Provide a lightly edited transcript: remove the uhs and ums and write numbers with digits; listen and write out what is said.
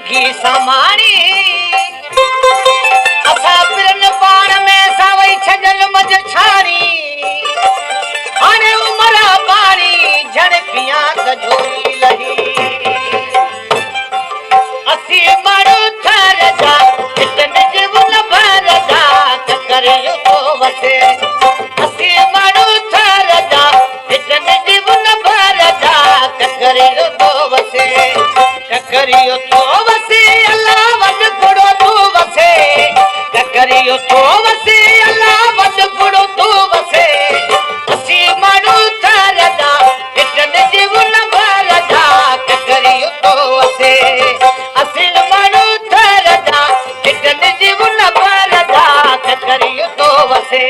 घी सामानी असा पिरन पाण में सावई छजल मज छानी हाणे उमरा पानी झड़पिया गजोरी लही असी मारू थर जा कितन जीवन भर जा करियो तो वसे असी मारू थर जा कितन जीवन भर जा करियो तो वसे करियो तो वसे अल्लाह वड गुड़ो तू वसे करियो तो वसे अल्लाह वड गुड़ो तू वसे असी मारू थर जा कितन जीवन भर जा करियो तो वसे असी मारू थर जा कितन जीवन भर जा करियो तो वसे